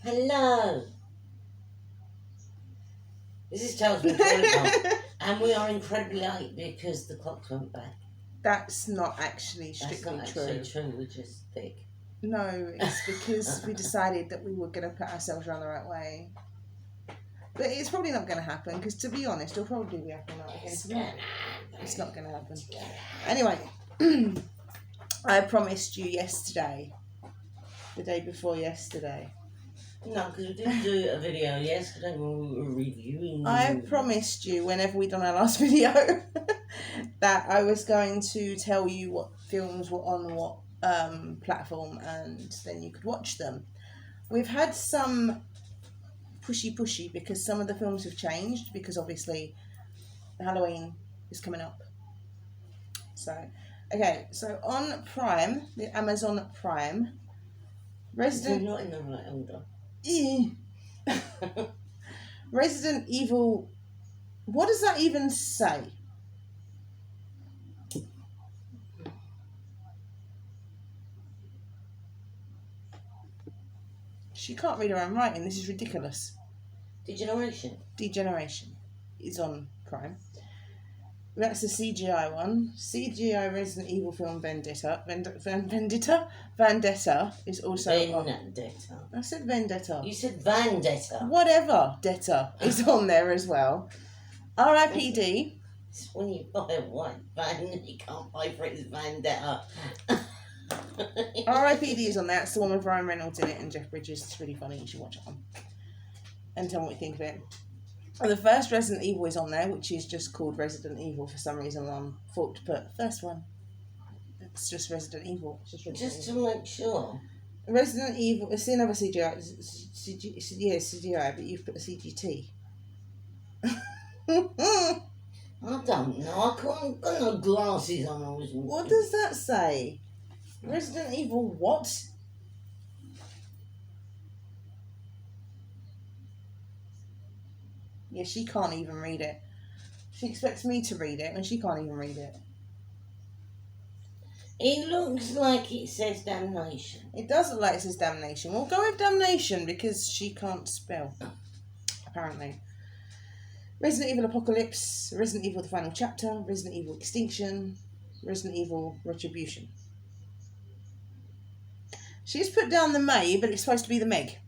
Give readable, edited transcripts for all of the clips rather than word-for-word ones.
Hello. This is Charles McCullough, and we are incredibly late because the clocks went back. That's not actually That's strictly not true. actually true, we're just thick. No, it's because we decided that we were going to put ourselves around the right way. But it's probably not going to happen because, to be honest, it'll probably be happening again tonight. It's not going to happen. Anyway, I promised you yesterday, the day before yesterday. No, because we didn't do a video yesterday when we were reviewing. I promised you, whenever we done our last video, that I was going to tell you what films were on what platform, and then you could watch them. We've had some pushy because some of the films have changed because obviously Halloween is coming up. So, okay, so on Prime, the Amazon Prime, We're not in the right order. Resident Evil. What does that even say? She can't read her own writing. This is ridiculous. Degeneration. Degeneration is on Prime. That's the CGI one. CGI Resident Evil film Vendetta. Vendetta is also Vendetta. I said Vendetta. You said Vendetta. Whatever. Detta is on there as well. R.I.P.D. It's when you buy a white van and you can't pay for it, it's Vendetta. R.I.P.D. is on there. It's the one with Ryan Reynolds in it and Jeff Bridges. It's really funny. You should watch it on. And tell me what you think of it. And the first Resident Evil is on there, which is just called Resident Evil for some reason. I thought to put first one. It's just Resident Evil. Just to make sure. Resident Evil. It's another CGI. CGI, but you've put a CGT. I don't know. I can't got no glasses on. What does that say? Resident Evil what? Yeah, she can't even read it. She expects me to read it, and she can't even read it. It looks like it says damnation. It does look like it says damnation. We'll go with damnation because she can't spell, apparently. Resident Evil Apocalypse, Resident Evil The Final Chapter, Resident Evil Extinction, Resident Evil Retribution. She's put down the May, but it's supposed to be the Meg.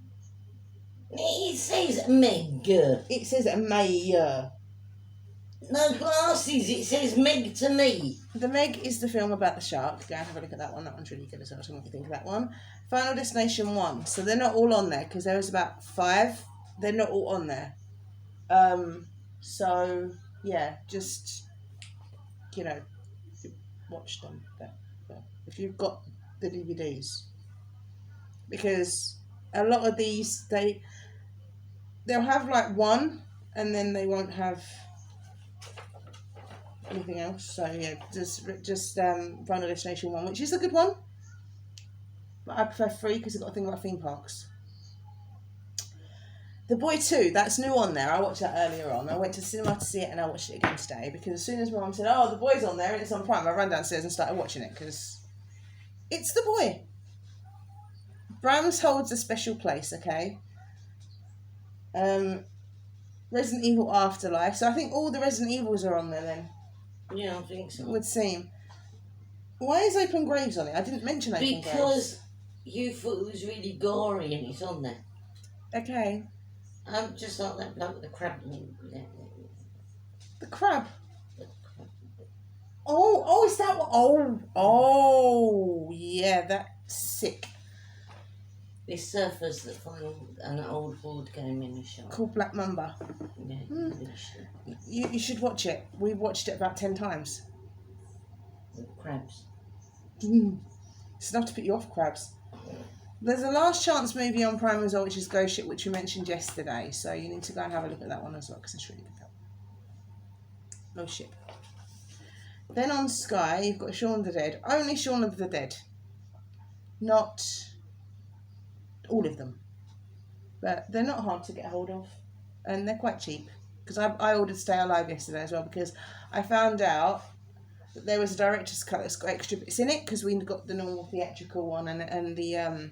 It says Meg. It says May. No glasses, it says Meg to me. The Meg is the film about the shark. Go and have a look at that one. That one's really good as well. So what do you think of that one? Final Destination 1. So they're not all on there because there was about 5. They're not all on there. So, yeah, just, watch them. If you've got the DVDs. Because a lot of these, they'll have like one and then they won't have anything else. So yeah, just Final Destination 1, which is a good one, but I prefer 3 because I've got a thing about theme parks. The Boy 2, that's new on there. I watched that earlier on. I went to the cinema to see it and I watched it again today because as soon as my mum said, oh, The Boy's on there and it's on Prime, I ran downstairs and started watching it because it's The Boy. Brahms holds a special place, okay? Resident Evil Afterlife. So I think all the Resident Evils are on there then. Yeah, I think so. It would seem. Why is Open Graves on it? I didn't mention Open Graves. Because you thought it was really gory and it's on there. Okay. Just like that bloke with the crab. The crab? Oh, is that what? Oh, yeah, that's sick. This surfers that find an old board game in the shop. Called Black Mamba. Yeah, You should watch it. We've watched it about 10 times. The crabs. It's enough to put you off crabs. There's a Last Chance movie on Prime as well, which is Ghost Ship, which we mentioned yesterday. So you need to go and have a look at that one as well, because it's really good film. Ghost Ship. Then on Sky, you've got Shaun of the Dead. Only Shaun of the Dead. Not all of them. But they're not hard to get hold of. And they're quite cheap. Because I ordered Stay Alive yesterday as well, because I found out that there was a director's cut that's got extra bits in it, because we got the normal theatrical one and the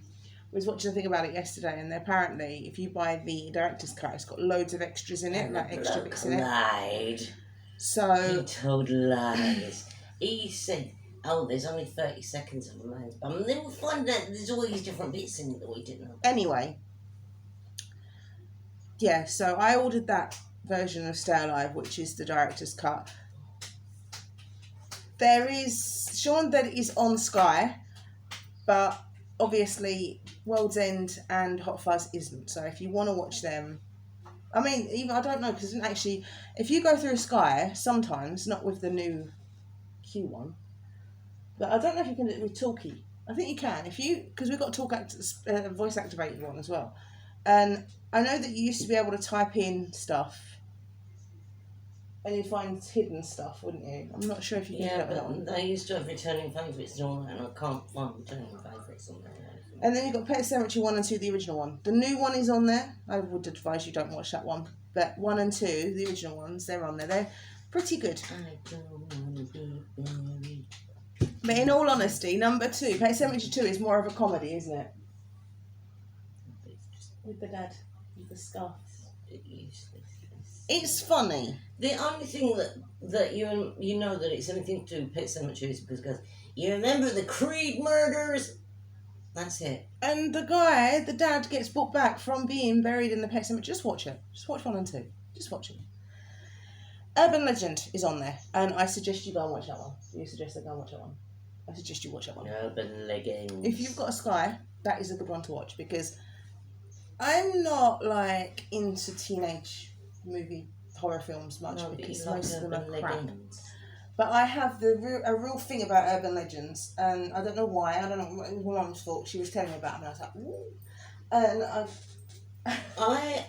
was watching a thing about it yesterday, and apparently, if you buy the director's cut, it's got loads of extras in it, And like the extra bloke bits in it. lied. He So told lies. He said, "Oh, there's only 30 seconds of a man's bum." And then we'll find out there's all these different bits in it that we didn't know. anyway, yeah. So I ordered that version of Stay Alive, which is the director's cut. There is Shaun that is on Sky, but obviously World's End and Hot Fuzz isn't. So if you want to watch them, I mean, even I don't know, because actually, if you go through Sky, sometimes not with the new Q one, but I don't know if you can do it with Talkie. I think you can because we've got voice activated one as well, and I know that you used to be able to type in stuff. And you'd find hidden stuff, wouldn't you? I'm not sure if you can do that with that one. They used to have returning favourites and all that, and I can't find returning favourites on there. And then you've got Pet Sematary 1 and 2, the original one. The new one is on there. I would advise you don't watch that one. But 1 and 2, the original ones, they're on there. They're pretty good. I don't want to be buried. But in all honesty, number 2, Pet Sematary 2 is more of a comedy, isn't it? With the dad, with the scarf. It's funny. The only thing that you know that it's anything to do with Pet Sematary is because you remember the Creed murders. That's it. And the dad gets brought back from being buried in the Pet Sematary. Just watch it. Just watch 1 and 2. Just watch it. Urban Legend is on there, and I suggest you go and watch that one. You suggest I go and watch that one. I suggest you watch that one. Urban Legend. If you've got a Sky, that is a good one to watch, because I'm not like into teenage movie horror films much, because most of them are crap. But I have a real thing about Urban Legends, and I don't know why. I don't know. It was my mum's fault. She was telling me about them, and I was like, ooh. And I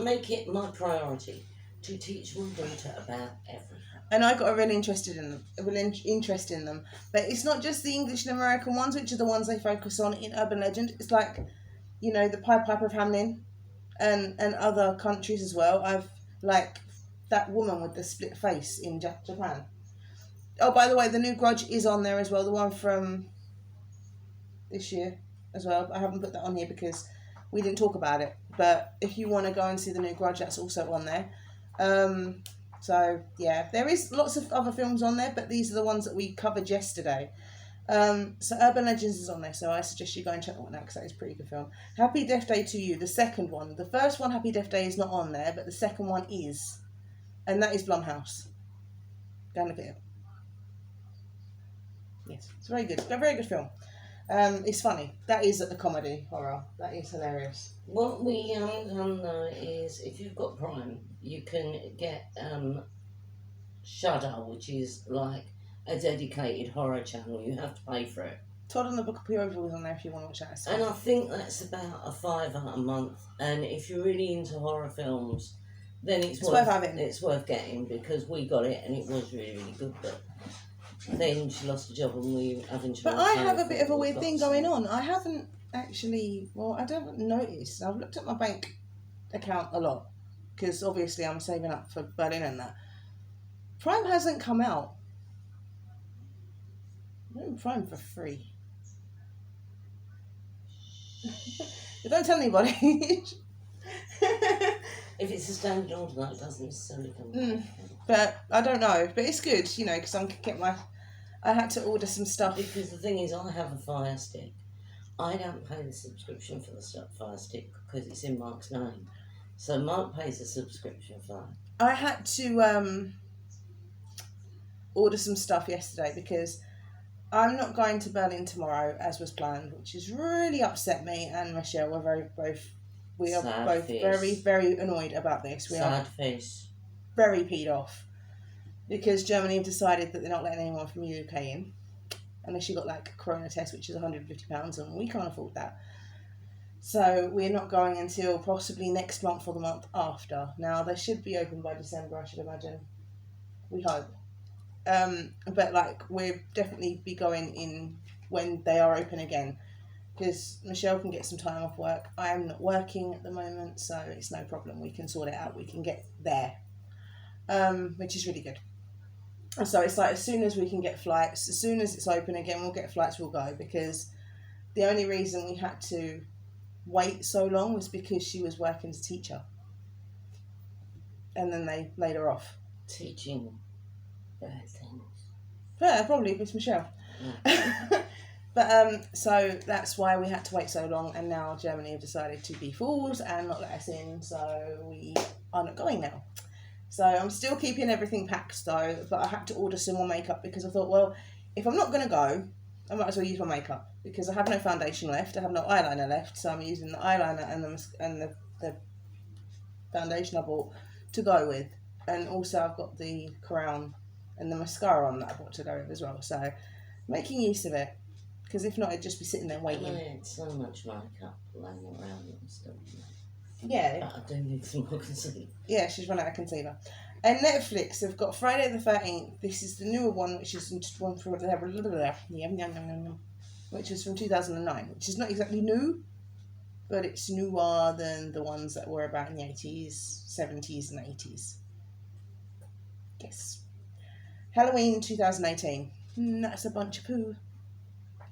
make it my priority to teach my daughter about everything. And I got a real interest in them. But it's not just the English and American ones, which are the ones they focus on in Urban Legend. It's like, the Pied Piper of Hamelin, and other countries as well. I've like that woman with the split face in Japan. Oh, by the way, the new Grudge is on there as well. The one from this year as well. I haven't put that on here because we didn't talk about it. But if you want to go and see the new Grudge, that's also on there. So, yeah, there is lots of other films on there, but these are the ones that we covered yesterday. So Urban Legends is on there, so I suggest you go and check that one out, because that is a pretty good film. Happy Death Day to You, the second one. The first one, Happy Death Day, is not on there, but the second one is. And that is Blumhouse. Go and look at it. Yes, it's very good. It's a very good film. It's funny. That is at the comedy horror. That is hilarious. What we haven't done though is, if you've got Prime, you can get Shudder, which is like a dedicated horror channel. You have to pay for it. Todd and the Book of Pure Evil is on there if you want to watch that. And I think that's about a $5 a month. And if you're really into horror films, then it's worth having. It's worth getting, because we got it and it was really, really good. But then she lost a job and we haven't. But I have a bit of a weird thing going on. I haven't actually. Well, I don't notice. I've looked at my bank account a lot, because obviously I'm saving up for Berlin and that. Prime hasn't come out. I'm in Prime for free. Don't tell anybody. If it's a standard order, that doesn't necessarily come. But I don't know. But it's good, because I had to order some stuff. Because the thing is, I have a Fire Stick. I don't pay the subscription for the Fire Stick because it's in Mark's name. So Mark pays the subscription for that. I had to order some stuff yesterday because I'm not going to Berlin tomorrow as was planned, which has really upset me and Michelle. We are both very, very annoyed about this. We are very peed off because Germany have decided that they're not letting anyone from the UK in unless you got like a corona test, which is £150, and we can't afford that. So we're not going until possibly next month or the month after. Now they should be open by December, I should imagine. We hope. But like we'll definitely be going in when they are open again, because Michelle can get some time off work. I am not working at the moment, so it's no problem. We can sort it out. We can get there, which is really good. So it's like as soon as we can get flights, as soon as it's open again, we'll get flights. We'll go, because the only reason we had to wait so long was because she was working as a teacher. And then they laid her off. Teaching bad things. Yeah, probably, Miss Michelle. Yeah. But so that's why we had to wait so long, and now Germany have decided to be fools and not let us in, so we are not going now. So I'm still keeping everything packed though, but I had to order some more makeup because I thought, well, if I'm not going to go, I might as well use my makeup because I have no foundation left, I have no eyeliner left, so I'm using the eyeliner and the foundation I bought to go with, and also I've got the crown and the mascara on that I bought to go with as well, so making use of it. Because if not, I'd just be sitting there waiting. I had so much makeup laying around and stuff. Yeah. But I do need some more concealer. Yeah, she's run out of concealer. And Netflix, they've got Friday the 13th. This is the newer one, which is one from which is from 2009, which is not exactly new, but it's newer than the ones that were about in the 80s, 70s, and 80s. Yes. Halloween 2018. That's a bunch of poo.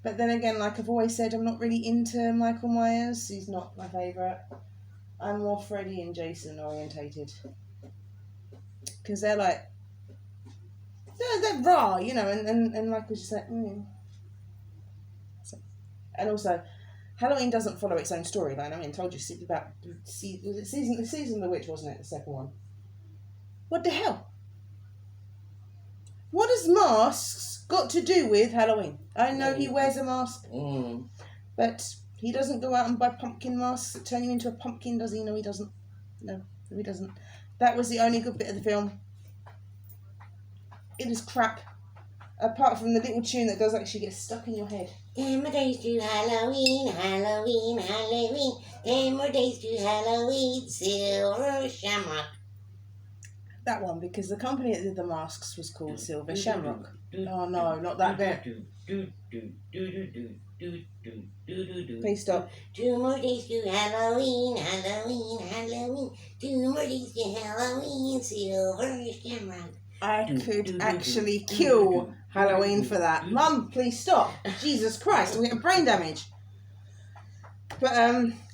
But then again, like I've always said, I'm not really into Michael Myers. He's not my favourite. I'm more Freddy and Jason orientated. Because they're like... They're raw, you know, and Michael's just like... So, and also, Halloween doesn't follow its own storyline. I mean, I told you about... Season of the Witch, wasn't it? The second one. What the hell? What does masks got to do with Halloween? I know he wears a mask, but he doesn't go out and buy pumpkin masks that turn you into a pumpkin, does he? No, he doesn't. No, he doesn't. That was the only good bit of the film. It is crap. Apart from the little tune that does actually get stuck in your head. 10 more days to Halloween, Halloween, Halloween. 10 more days to Halloween, Silver Shamrock. That one, because the company that did the masks was called Silver Shamrock. Oh no, not that bit. Please stop. 2 more days to Halloween, Halloween, Halloween. 2 more days to Halloween, Silver Shamrock. I could actually kill Halloween for that. Mum, please stop. Jesus Christ, I'm getting brain damage. But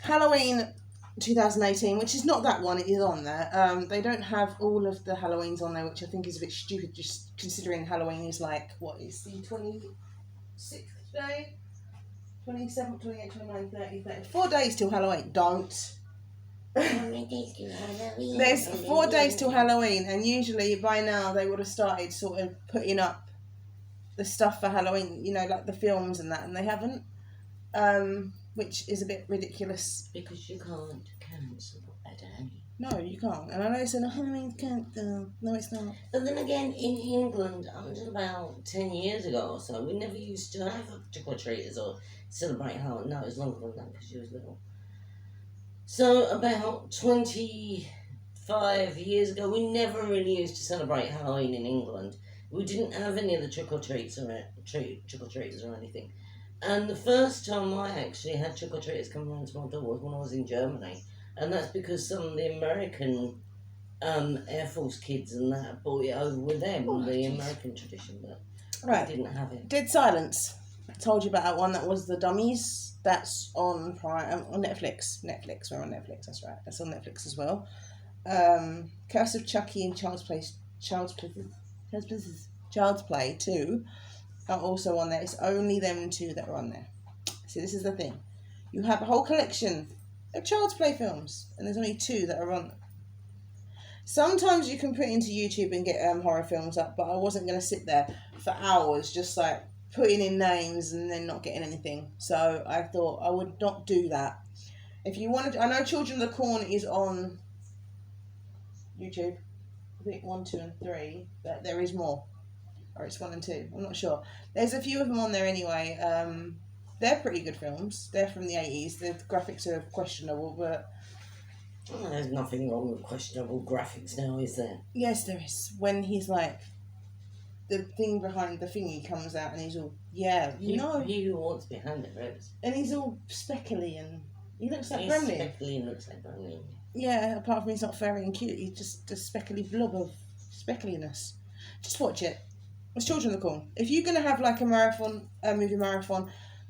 Halloween 2018, which is not that one, it is on there. They don't have all of the Halloweens on there, which I think is a bit stupid, just considering Halloween is like, what is the 26th day? 27th, 28th, 29th, 30th, 30th. 4 days till Halloween. Don't. There's 4 days till Halloween, and usually by now they would have started sort of putting up the stuff for Halloween, you know, like the films and that, and they haven't. Which is a bit ridiculous. Because you can't cancel a day. No, you can't. And I know it's in a Halloween countdown. No, it's not. But then again, in England, until about 10 years ago or so, we never used to have trick-or-treaters or celebrate Halloween. No, it was longer than that because she was little. So about 25 years ago, we never really used to celebrate Halloween in England. We didn't have any of the trick-or-treaters or anything. And the first time I actually had trick-or-treaters come around to my door was when I was in Germany. And that's because some of the American Air Force kids and that brought it over with them, the American tradition, but I didn't have it. Dead Silence. I told you about that one. That was The Dummies. That's on Netflix. We're on Netflix, that's right. That's on Netflix as well. Curse of Chucky and Child's Play 2 are also on there. It's only them two that are on there. See, this is the thing. You have a whole collection of Child's Play films, and there's only 2 that are on them. Sometimes you can put into YouTube and get horror films up, but I wasn't going to sit there for hours just like putting in names and then not getting anything. So I thought I would not do that. If you wanted, I know Children of the Corn is on YouTube. I think 1, 2, and 3, but there is more. Or it's 1 and 2. I'm not sure. There's a few of them on there anyway. They're pretty good films. They're from the 80s. The graphics are questionable, but... Well, there's nothing wrong with questionable graphics now, is there? Yes, there is. When he's like... The thing behind the thingy comes out and he's all... Yeah, you know... He who wants behind it, Rose. And he's all speckly and... He looks like He's Gremlin. speckly and looks like Gremlin. Yeah, apart from he's not furry and cute. He's just a speckly blob of speckliness. Just watch it. It's Children of the Corn. If you're going to have like a movie marathon,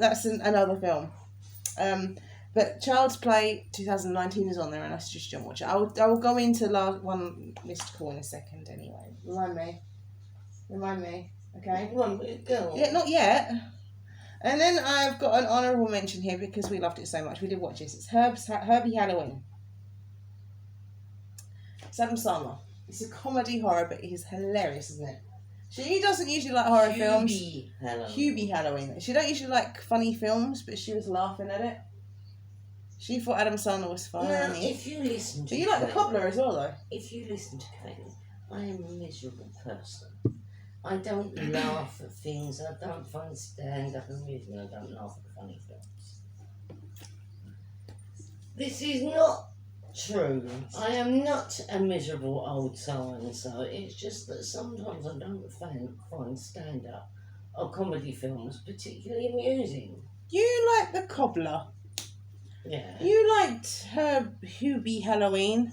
that's another film. But Child's Play 2019 is on there, and I suggest you don't watch it. I will go into one missed call in a second anyway. Remind me. Okay. Go. Yeah, not yet. And then I've got an honourable mention here because we loved it so much. We did watch this. It's Herbie Halloween. It's Adam Sandler. It's a comedy horror, but it is hilarious, isn't it? She doesn't usually like horror films. Hubie Halloween. She don't usually like funny films, but she was laughing at it. She thought Adam Sandler was funny. Now, if you listen to but you like The Cobbler as well, though. If you listen to Kate, I am a miserable person. I don't laugh at things. I don't find stand-up amusing. I don't laugh at funny films. This is not true. I am not a miserable old so-and-so. It's just that sometimes I don't find stand-up or comedy films particularly amusing. You like The Cobbler. Yeah. You liked her Hubie Halloween.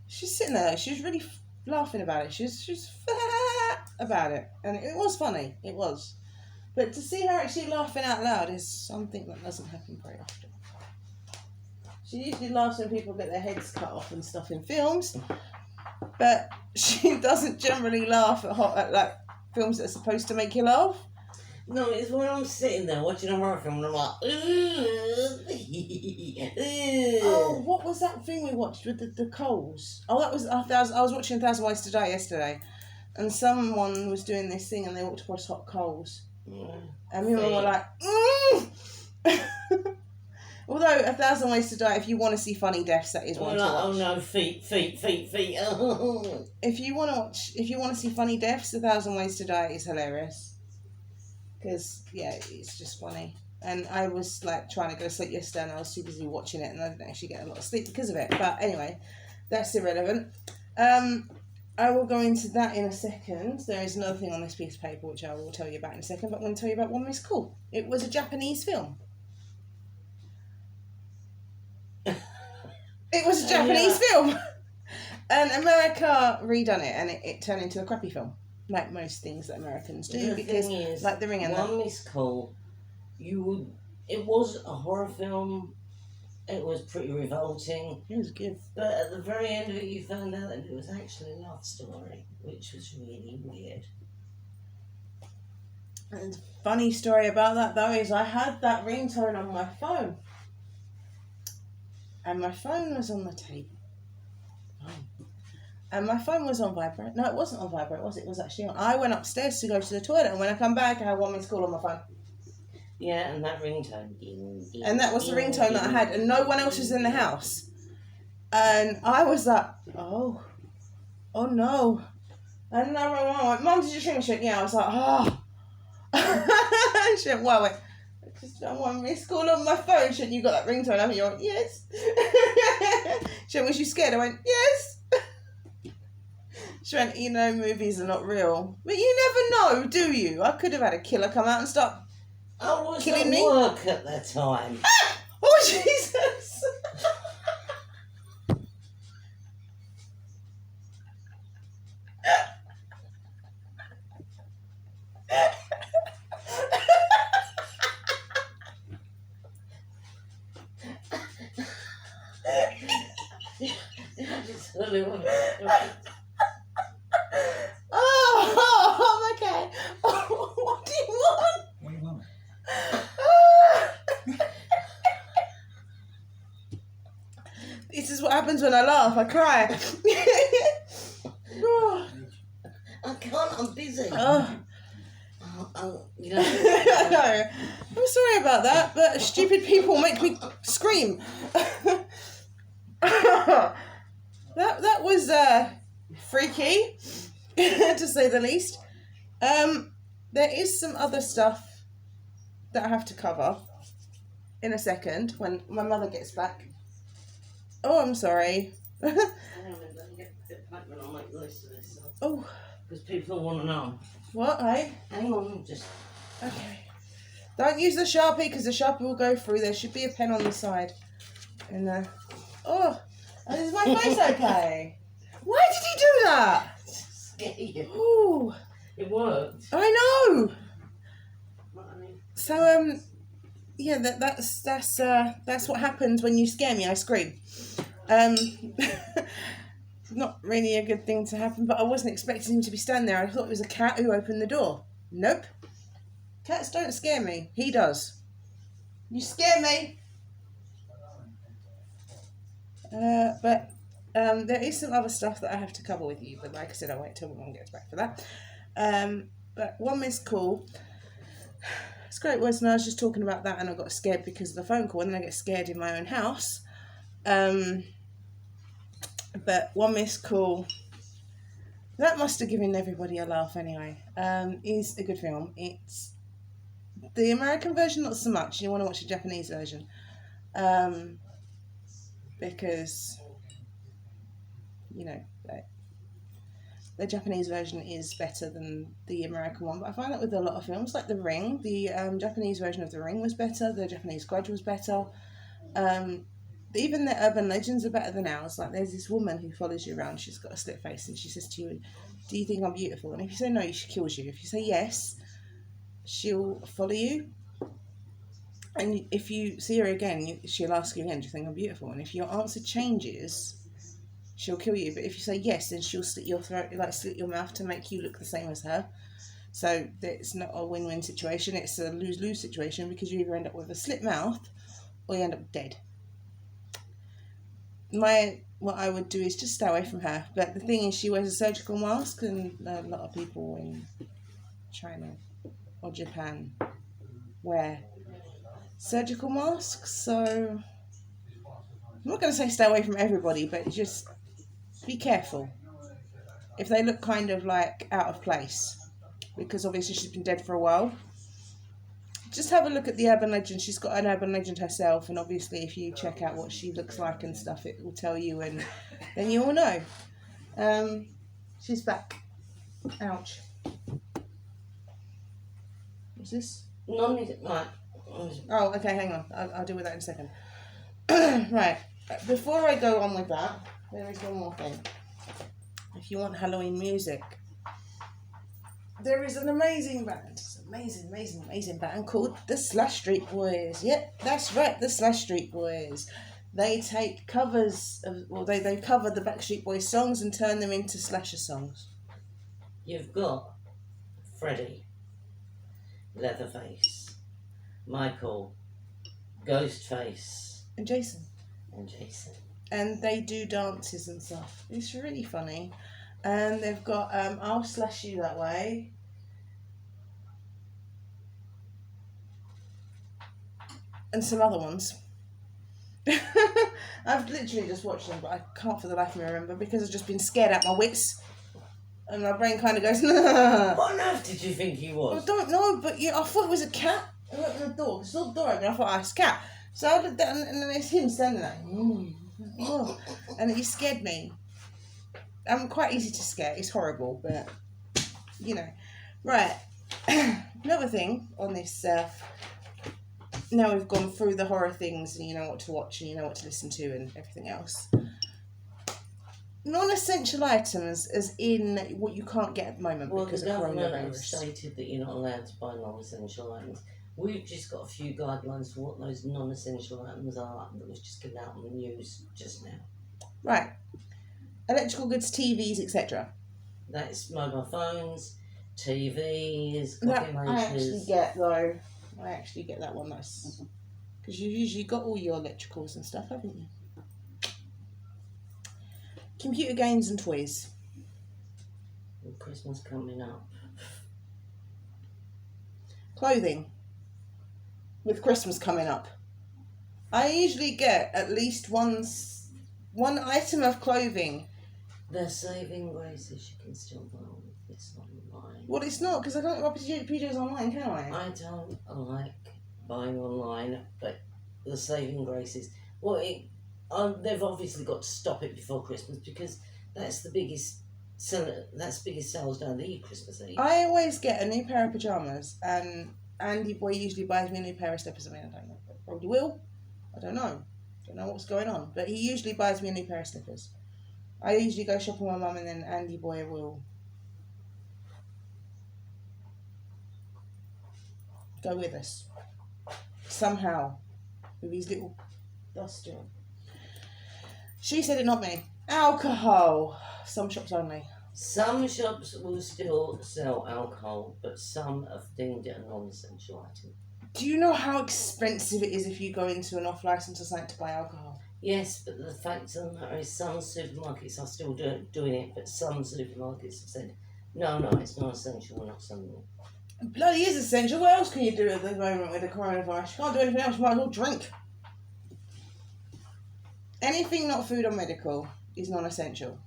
She's sitting there. She was really laughing about it. She's about it, and it was funny. It was, but to see her actually laughing out loud is something that doesn't happen very often. She usually laughs when people get their heads cut off and stuff in films, but she doesn't generally laugh at like films that are supposed to make you laugh. No, it's when I'm sitting there watching a horror film and I'm like, oh, what was that thing we watched with the Coles? Oh, that was I was watching 1,000 Ways to Die yesterday, and someone was doing this thing and they walked across hot coals, and me and were like, Although 1,000 Ways to Die, if you want to see funny deaths, that is one to watch. Oh no, feet. If you want to see funny deaths, 1,000 Ways to Die is hilarious. Because, yeah, it's just funny. And I was, like, trying to go to sleep yesterday and I was too busy watching it and I didn't actually get a lot of sleep because of it. But anyway, that's irrelevant. I will go into that in a second. There is another thing on this piece of paper which I will tell you about in a second, but I'm going to tell you about One Missed Call. It was a Japanese film. It was a Japanese film. And America redone it and it turned into a crappy film. Like most things that Americans do, the because thing is, like The Ring and One Missed Call, it was a horror film. It was pretty revolting. It was good, but at the very end of it, you found out that it was actually a love story, which was really weird. And funny story about that though is I had that ringtone on my phone, and my phone was on the table. And my phone was on vibrate. No, it wasn't on vibrate, was it? It was actually on. I went upstairs to go to the toilet, and when I come back, I had One Missed Call on my phone. Yeah, and that ringtone. And that was the ringtone that I had, and no one else was in the house. And I was like, oh no. And I went, Mum, did you ring? She went, yeah. I was like, oh. She went, well, wait. I just don't want Missed Call on my phone. She went, you got that ringtone, haven't you? I went, yes. She went, was you scared? I went, yes. She went, movies are not real. But you never know, do you? I could have had a killer come out and start killing me. I was at work at the time. Oh, Jesus. Oh, okay. Oh, what do you want? What do you want? This is what happens when I laugh. I cry. I can't. I'm busy. Oh. You know. No, I'm sorry about that, but stupid people make me scream. That was freaky, to say the least. There is some other stuff that I have to cover in a second when my mother gets back. Oh, I'm sorry. Oh. Because people want to know. What, eh? Hang on, just... Okay. Don't use the Sharpie because the Sharpie will go through. There should be a pen on the side. And, oh, is my face okay? Why did he do that? Scare you. Ooh. It worked. I know. So yeah, that's what happens when you scare me. I scream. Not really a good thing to happen, but I wasn't expecting him to be standing there. I thought it was a cat who opened the door. Nope. Cats don't scare me. He does. You scare me. But there is some other stuff that I have to cover with you, but like I said, I'll wait till my mum gets back for that. But one missed call. It's great words, and I was just talking about that, and I got scared because of the phone call, and then I get scared in my own house. But one missed call. That must have given everybody a laugh anyway. Is a good film. It's the American version, not so much. You want to watch the Japanese version. Because, you know, the Japanese version is better than the American one. But I find that with a lot of films, like The Ring, the Japanese version of The Ring was better. The Japanese Grudge was better. Even the urban legends are better than ours. Like, there's this woman who follows you around. She's got a slit face, and she says to you, "Do you think I'm beautiful?" And if you say no, she kills you. If you say yes, she'll follow you. And if you see her again, she'll ask you again, "Do you think I'm beautiful?" And if your answer changes, she'll kill you. But if you say yes, then she'll slit your throat, like slit your mouth to make you look the same as her. So it's not a win-win situation. It's a lose-lose situation, because you either end up with a slit mouth or you end up dead. What I would do is just stay away from her. But the thing is, she wears a surgical mask, and a lot of people in China or Japan wear surgical masks. So I'm not going to say stay away from everybody, but just be careful if they look kind of like out of place, because obviously she's been dead for a while. Just have a look at the urban legend. She's got an urban legend herself, and obviously if you check out what she looks like and stuff, it will tell you, and then you all know. She's back. Ouch. What's this? Right. Oh, okay, hang on. I'll deal with that in a second. Right. Before I go on with that, there is one more thing. If you want Halloween music, there is an amazing band. Amazing band called the Slash Street Boys. Yep, that's right, the Slash Street Boys. They take covers of, they cover the Backstreet Boys songs and turn them into slasher songs. You've got Freddy, Leatherface, Michael, Ghostface, and Jason. And they do dances and stuff. It's really funny. And they've got I'll Slash You That Way. And some other ones. I've literally just watched them, but I can't for the life of me remember, because I've just been scared out my wits. And my brain kind of goes, nah. What on earth did you think he was? I don't know, but yeah, I thought it was a cat. I opened the door. I saw the door open. I thought, oh, it's a cat. So I looked down, and then it's him standing there. Oh. And he scared me. I'm quite easy to scare. It's horrible, but, you know. Right. Another thing on this... now we've gone through the horror things, and you know what to watch, and you know what to listen to, and everything else. Non-essential items, as in what you can't get at the moment because of coronavirus. Well, the government have stated that you're not allowed to buy non-essential items. We've just got a few guidelines for what those non-essential items are that was just given out on the news just now. Right. Electrical goods, TVs, etc. That's mobile phones, TVs, coffee makers. I actually get, though. I actually get that one. That's because you've usually got all your electricals and stuff, haven't you? Computer games and toys. With Christmas coming up. Clothing. With Christmas coming up. I usually get at least one item of clothing. They're saving graces. You can still buy all of this online. Well, it's not, because I can't buy PJs online, can I? I don't like buying online, but the saving graces. Well, they've obviously got to stop it before Christmas, because that's the biggest sales down the Christmas Eve. I always get a new pair of pyjamas, and Andy Boy usually buys me a new pair of slippers. I mean, I don't know. Probably will. I don't know. Don't know what's going on. But he usually buys me a new pair of slippers. I usually go shopping with my mum, and then Andy Boy will go with us. Somehow. With his little dust job. She said it, not me. Alcohol. Some shops only. Some shops will still sell alcohol, but some have deemed it a non-essential item. Do you know how expensive it is if you go into an off-licence or something to buy alcohol? Yes, but the fact of the matter is some supermarkets are still doing it, but some supermarkets have said, no, it's not essential, we're not selling it. It bloody is essential. What else can you do at the moment with the coronavirus? You can't do anything else, you might as well drink. Anything not food or medical is non-essential.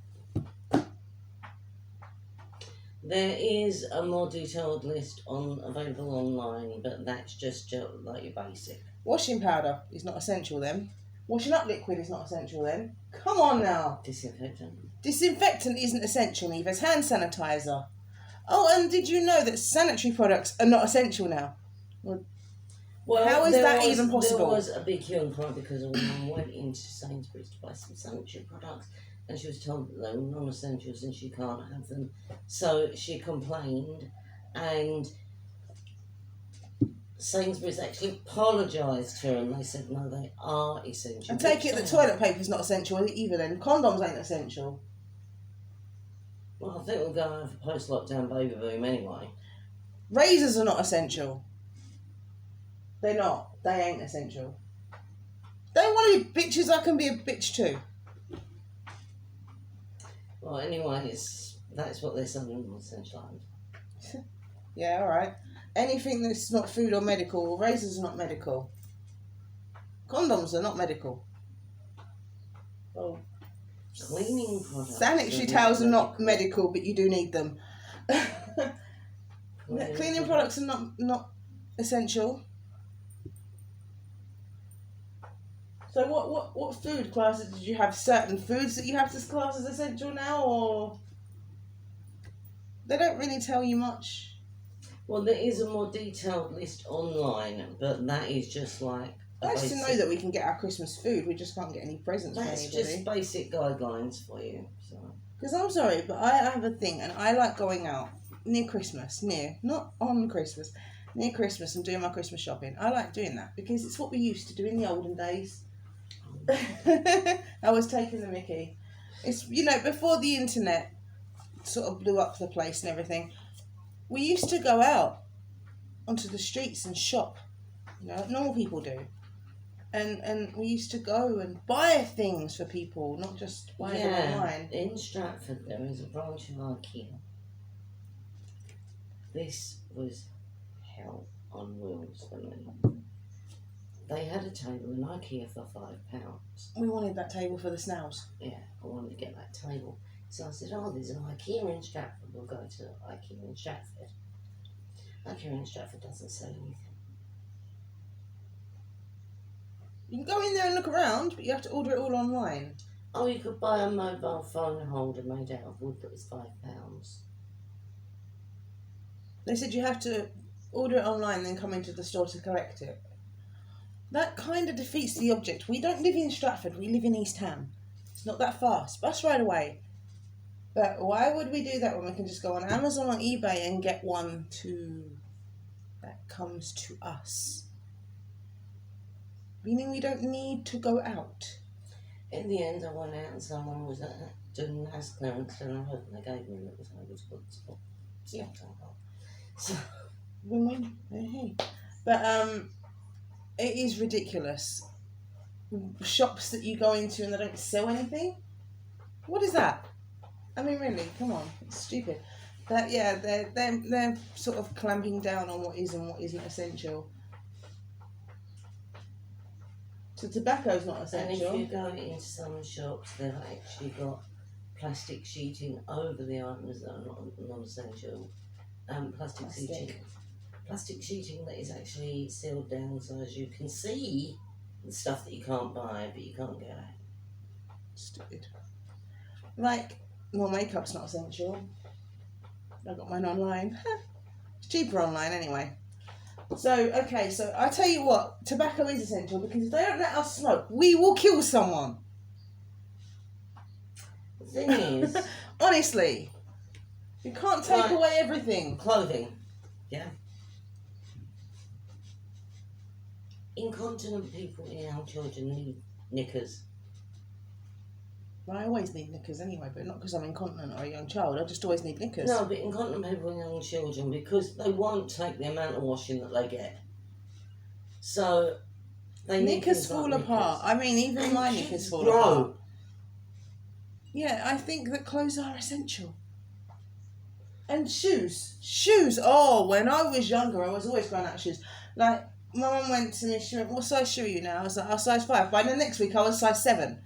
There is a more detailed list available online, but that's just like your basic. Washing powder is not essential then. Washing up liquid is not essential then. Come on now. Disinfectant. Disinfectant isn't essential either. It's hand sanitizer. Oh, and did you know that sanitary products are not essential now? Well, how is that even possible? There was a big hue and cry because a woman went into Sainsbury's to buy some sanitary products and she was told that they were non-essentials and she can't have them. So she complained and Sainsbury's actually apologised to her and they said, no, they are essential. I take it that toilet paper is not essential either then. Condoms ain't essential. Well, I think we're going for post-lockdown baby boom anyway. Razors are not essential. They're not. They ain't essential. Don't want to be bitches, I can be a bitch too. Well, anyway, that's what they're selling in essential items. Yeah, alright. Anything that's not food or medical, razors are not medical. Condoms are not medical. Well, cleaning products. Sanitary towels are not medical, but you do need them. Cleaning products are not essential. So what food classes did you have? Certain foods that you have to class as essential now, or they don't really tell you much? Well, there is a more detailed list online, but that is just like nice to know that we can get our Christmas food. We just can't get any presents for anybody. That's just basic guidelines for you. Because I'm sorry, but I have a thing, and I like going out near Christmas, not on Christmas, near Christmas and doing my Christmas shopping. I like doing that because it's what we used to do in the olden days. I was taking the mickey. It's, before the internet sort of blew up the place and everything, we used to go out onto the streets and shop, like normal people do. And we used to go and buy things for people, not just buy them online. In Stratford there is a branch of IKEA. This was hell on wheels for me. They had a table in IKEA for £5. We wanted that table for the snails. Yeah, I wanted to get that table. So I said, there's an IKEA in Stratford. We'll go to IKEA in Stratford. IKEA in Stratford doesn't sell anything. You can go in there and look around, but you have to order it all online. Oh, you could buy a mobile phone holder made out of wood that was £5. They said you have to order it online, then come into the store to collect it. That kind of defeats the object. We don't live in Stratford, we live in East Ham. It's not that far. It's bus right away. But why would we do that when we can just go on Amazon or eBay and get one that comes to us? Meaning we don't need to go out. In the end, I went out and someone was doing mass clearance and I hope they gave me a little table spot. Yeah. So, win-win. Hey. But it is ridiculous. Shops that you go into and they don't sell anything. What is that? I mean, really, come on, it's stupid. But yeah, they're sort of clamping down on what is and what isn't essential. So tobacco's not essential. And if you go into some shops, they've actually got plastic sheeting over the items that are not non-essential. Plastic sheeting that is actually sealed down so as you can see the stuff that you can't buy but you can't get at. Stupid. Like, well, makeup's not essential. I got mine online. It's cheaper online anyway. So I tell you what, tobacco is essential because if they don't let us smoke, we will kill someone. The thing is... honestly, you can't take away everything. Clothing, yeah. incontinent people and young children need knickers. I always need knickers anyway, but not because I'm incontinent or a young child. I just always need knickers. No, but incontinent people and young children, because they won't take the amount of washing that they get. So they knickers fall apart. I mean, even my knickers fall apart. Yeah, I think that clothes are essential. And shoes. Oh, when I was younger, I was always growing out of shoes. Like, my mum went to me, she went, what size shoe are you now? I was like, oh, size 5. By the next week, I was size 7.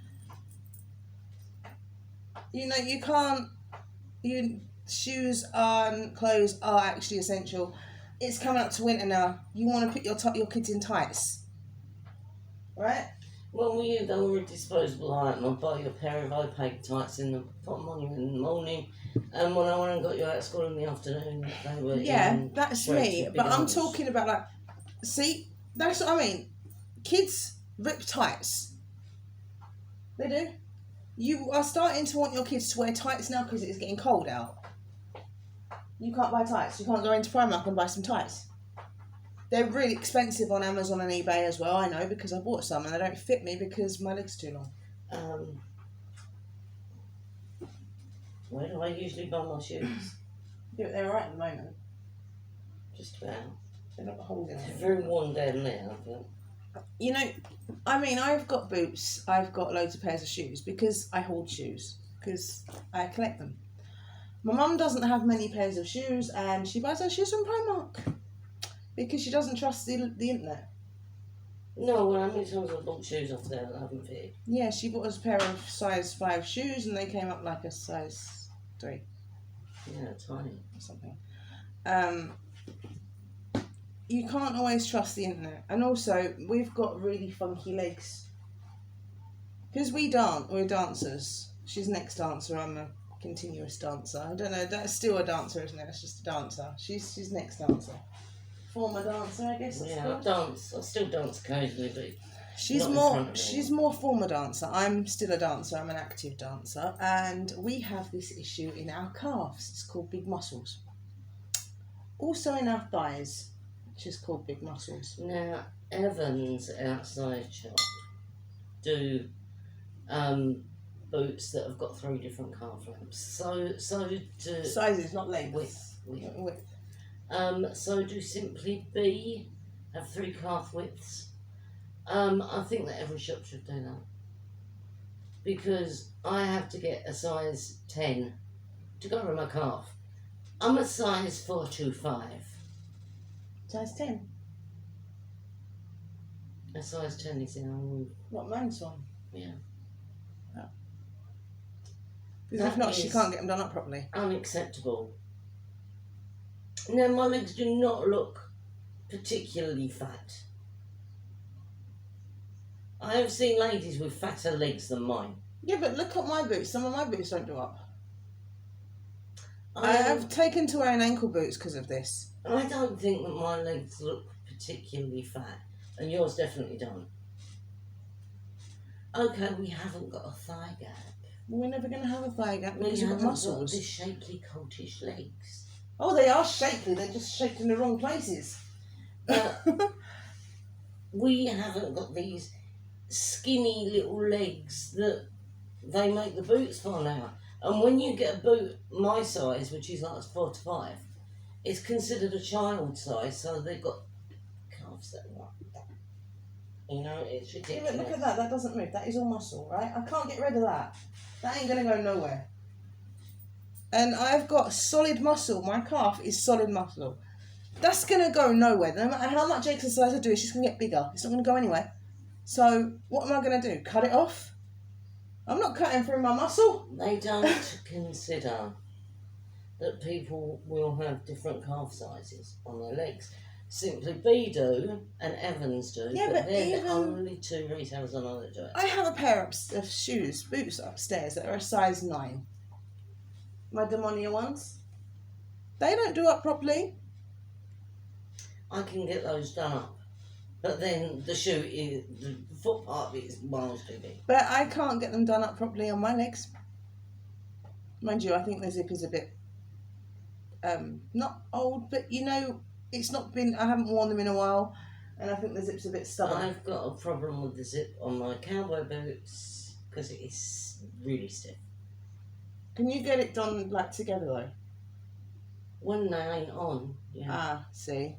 You know, you can't... shoes and clothes are actually essential. It's coming up to winter now. You want to put your kids in tights. Right? When we used a disposable item, I'd buy you a pair of opaque tights and put them on you in the morning. And when I went and got you out of school in the afternoon, they were... Yeah, that's me. But I'm talking about, like... See, that's what I mean. Kids rip tights. They do. You are starting to want your kids to wear tights now because it's getting cold out. You can't buy tights. You can't go into Primark and buy some tights. They're really expensive on Amazon and eBay as well, I know, because I bought some and they don't fit me because my legs are too long. Where do I usually buy my shoes? Yeah, they're alright at the moment. Just about. They're not holding it. They're very worn down there, I think. You know, I mean, I've got boots, I've got loads of pairs of shoes because I hoard shoes, because I collect them. My mum doesn't have many pairs of shoes and she buys her shoes from Primark because she doesn't trust the internet. No, well, how many times I've bought shoes off there that haven't fitted? Yeah, she bought us a pair of size 5 shoes and they came up like a size 3. Yeah, tiny. Or something. You can't always trust the internet. And also, we've got really funky legs. Because we're dancers. She's an ex-dancer, I'm a continuous dancer. I don't know, that's still a dancer, isn't it? It's just a dancer. She's an ex-dancer. Former dancer, I guess. Yeah, I still dance occasionally, but she's more former dancer. I'm still a dancer, I'm an active dancer. And we have this issue in our calves. It's called big muscles. Also in our thighs. Which is called big muscles. Now, Evans outside shop do boots that have got 3 different calf lengths. So do sizes, not length. Width. So do Simply Be have 3 calf widths. I think that every shop should do that because I have to get a size 10 to go with my calf. I'm a size 425. Size 10? A size 10 is in our room. What, mine's one? Yeah. Oh. Because if not, she can't get them done up properly. Unacceptable. Now, my legs do not look particularly fat. I have seen ladies with fatter legs than mine. Yeah, but look at my boots. Some of my boots don't go up. I have taken to wearing ankle boots because of this. I don't think that my legs look particularly fat, and yours definitely don't. Okay, we haven't got a thigh gap. We're never going to have a thigh gap because you've got muscles. Got the shapely, coltish legs. Oh, they are shapely. They're just shaped in the wrong places. We haven't got these skinny little legs that they make the boots for now. And when you get a boot my size, which is like 4 to 5, it's considered a child size, so they've got calves that are like that. You know, it's ridiculous. Yeah, but look at that. That doesn't move. That is all muscle, right? I can't get rid of that. That ain't going to go nowhere. And I've got solid muscle. My calf is solid muscle. That's going to go nowhere. No matter how much exercise I do, it's just going to get bigger. It's not going to go anywhere. So what am I going to do? Cut it off? I'm not cutting through my muscle. They don't consider that people will have different calf sizes on their legs. Simply Be do and Evans do, yeah, but they're the only 2 retailers I know that do it. I have a pair of shoes, boots upstairs that are a size 9. My Demonia ones. They don't do up properly. I can get those done up. But then the foot part of it is miles too big. But I can't get them done up properly on my legs. Mind you, I think the zip is a bit, not old, but you know, it's not been, I haven't worn them in a while. And I think the zip's a bit stubborn. I've got a problem with the zip on my cowboy boots because it is really stiff. Can you get it done like together though? When they ain't on, yeah. Ah, see.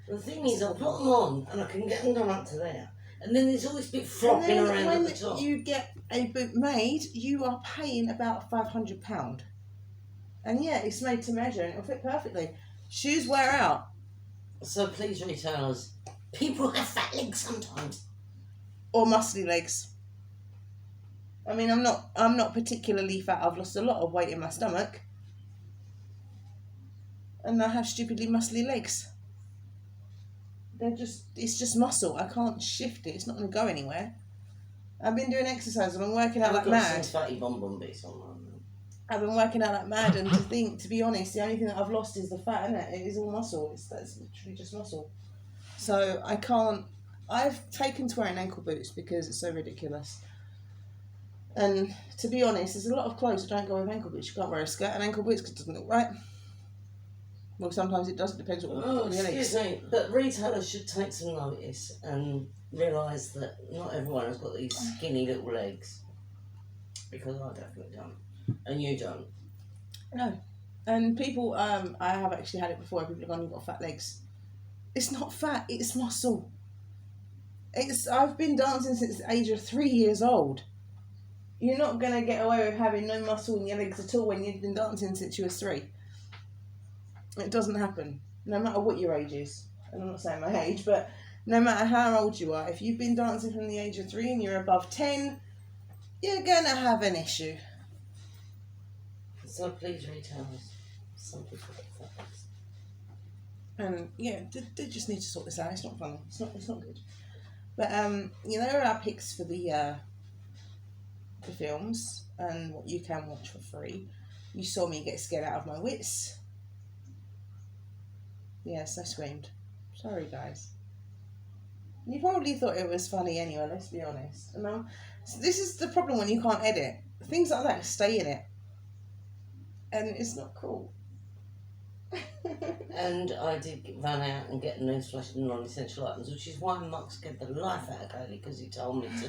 The thing is, I put them on and I can get them done up to there. And then there's always bit flopping around at the top. When you get a boot made, you are paying about £500. And yeah, it's made to measure and it'll fit perfectly. Shoes wear out. So please, retailers, people have fat legs sometimes. Or muscly legs. I mean, I'm not particularly fat. I've lost a lot of weight in my stomach. And I have stupidly muscly legs. It's just muscle. I can't shift it. It's not going to go anywhere. I've been doing exercise. I've been working out like mad. Some fatty bum bits on mine. I've been working out like mad, and to be honest, the only thing that I've lost is the fat, isn't it? It is all muscle. That's literally just muscle. So I can't. I've taken to wearing ankle boots because it's so ridiculous. And to be honest, there's a lot of clothes that don't go with ankle boots. You can't wear a skirt and ankle boots because it doesn't look right. Well, sometimes it does. It depends what on your legs. Excuse me, but retailers should take some notice and realise that not everyone has got these skinny little legs. Because I definitely don't. And you don't. No. And people, I have actually had it before. People have gone, you've got fat legs. It's not fat, it's muscle. I've been dancing since the age of 3 years old. You're not going to get away with having no muscle in your legs at all when you've been dancing since you were 3. It doesn't happen, no matter what your age is. And I'm not saying my age, but no matter how old you are, if you've been dancing from the age of 3 and you're above 10, you're going to have an issue. So please, retailers, some people get fat legs. And yeah, they just need to sort this out. It's not funny. It's not good. But there are our picks for the films and what you can watch for free. You saw me get scared out of my wits. Yes, I screamed. Sorry, guys. You probably thought it was funny anyway. Let's be honest. And so this is the problem when you can't edit. Things like that stay in it. And it's not cool. And I did run out and get newsflash and non-essential items, which is why Mark scared the life out of Kaylee, because he told me to.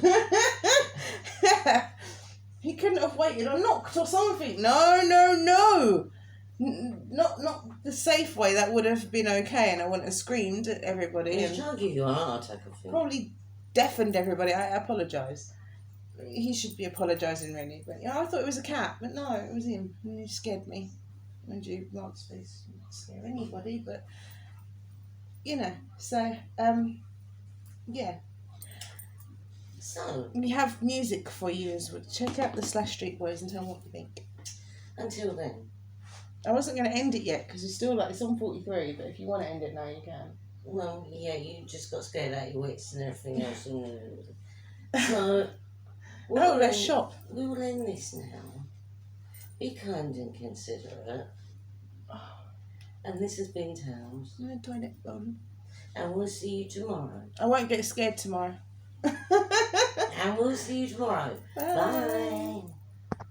He couldn't have waited or knocked or something. No. Not the safe way. That would have been okay, and I wouldn't have screamed at everybody. He's trying to give you a heart attack, I think. Probably deafened everybody. I apologise. He should be apologising, really. But yeah, I thought it was a cat, but no, it was him. And he scared me. Mind you, Mark's face wouldn't scare anybody, but so yeah. So we have music for you as well. Check out the Slash Street Boys and tell me what you think. Until then. I wasn't going to end it yet because it's still it's on 43, but if you want to end it now, you can. Well, yeah, you just got scared out of your wits and everything else. So, let's shop. We will end this now. Be kind and considerate. And this has been Towns. No toilet bone. And we'll see you tomorrow. I won't get scared tomorrow. And we'll see you tomorrow. Bye. Bye.